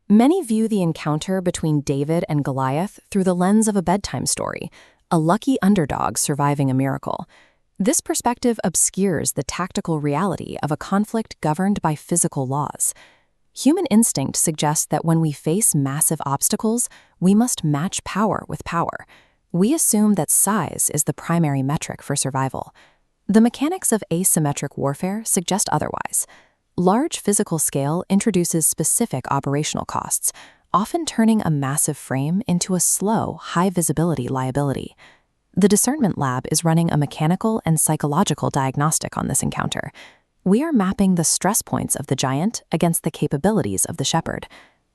Many view the encounter between David and Goliath through the lens of a bedtime story, a lucky underdog surviving a miracle. This perspective obscures the tactical reality of a conflict governed by physical laws. Human instinct suggests that when we face massive obstacles, we must match power with power. We assume that size is the primary metric for survival. The mechanics of asymmetric warfare suggest otherwise. Large physical scale introduces specific operational costs, often turning a massive frame into a slow, high-visibility liability. The Discernment Lab is running a mechanical and psychological diagnostic on this encounter. We are mapping the stress points of the giant against the capabilities of the shepherd.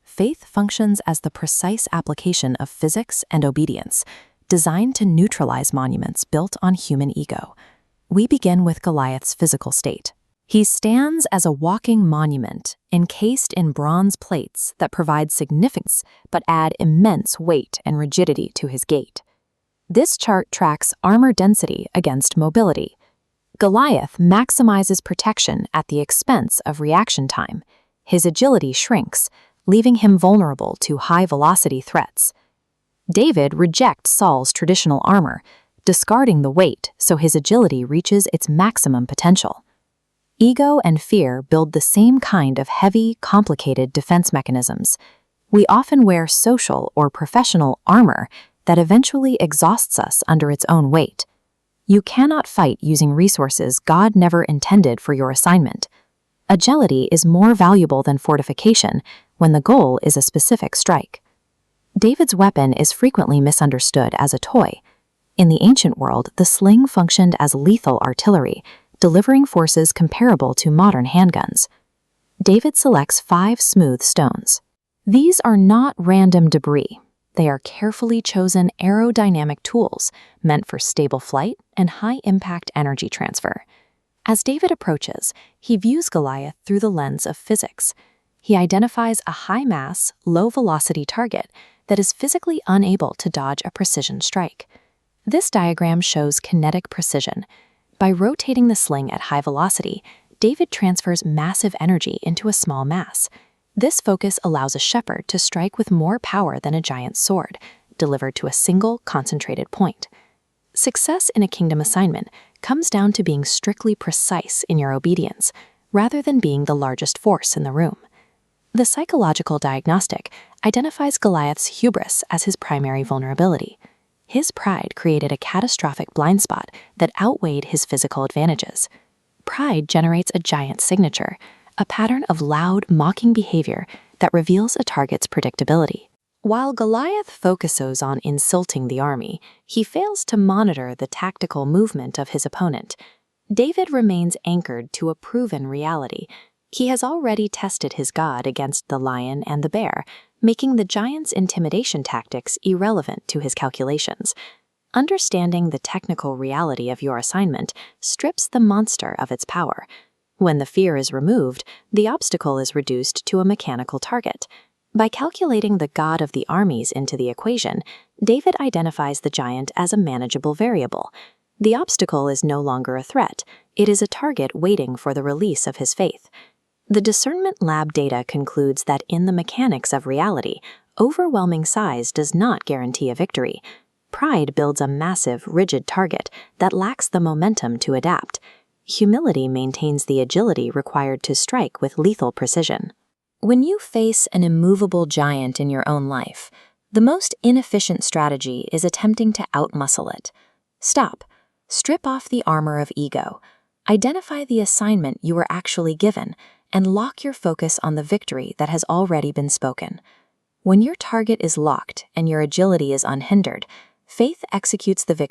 Faith functions as the precise application of physics and obedience, designed to neutralize monuments built on human ego. We begin with Goliath's physical state. He stands as a walking monument, encased in bronze plates that provide significance but add immense weight and rigidity to his gait. This chart tracks armor density against mobility. Goliath maximizes protection at the expense of reaction time. His agility shrinks, leaving him vulnerable to high-velocity threats. David rejects Saul's traditional armor, discarding the weight so his agility reaches its maximum potential. Ego and fear build the same kind of heavy, complicated defense mechanisms. We often wear social or professional armor that eventually exhausts us under its own weight. You cannot fight using resources God never intended for your assignment. Agility is more valuable than fortification when the goal is a specific strike. David's weapon is frequently misunderstood as a toy. In the ancient world, the sling functioned as lethal artillery, delivering forces comparable to modern handguns. David selects 5 smooth stones. These are not random debris. They are carefully chosen aerodynamic tools meant for stable flight and high-impact energy transfer. As David approaches, he views Goliath through the lens of physics. He identifies a high-mass, low-velocity target that is physically unable to dodge a precision strike. This diagram shows kinetic precision. By rotating the sling at high velocity, David transfers massive energy into a small mass. This focus allows a shepherd to strike with more power than a giant's sword, delivered to a single, concentrated point. Success in a kingdom assignment comes down to being strictly precise in your obedience, rather than being the largest force in the room. The psychological diagnostic identifies Goliath's hubris as his primary vulnerability. His pride created a catastrophic blind spot that outweighed his physical advantages. Pride generates a giant signature, a pattern of loud, mocking behavior that reveals a target's predictability. While Goliath focuses on insulting the army, he fails to monitor the tactical movement of his opponent. David remains anchored to a proven reality. He has already tested his God against the lion and the bear, making the giant's intimidation tactics irrelevant to his calculations. Understanding the technical reality of your assignment strips the monster of its power. When the fear is removed, the obstacle is reduced to a mechanical target. By calculating the God of the armies into the equation, David identifies the giant as a manageable variable. The obstacle is no longer a threat. It is a target waiting for the release of his faith. The Discernment Lab data concludes that in the mechanics of reality, overwhelming size does not guarantee a victory. Pride builds a massive, rigid target that lacks the momentum to adapt. Humility maintains the agility required to strike with lethal precision. When you face an immovable giant in your own life, the most inefficient strategy is attempting to outmuscle it. Stop. Strip off the armor of ego. Identify the assignment you were actually given, and lock your focus on the victory that has already been spoken. When your target is locked and your agility is unhindered, faith executes the victory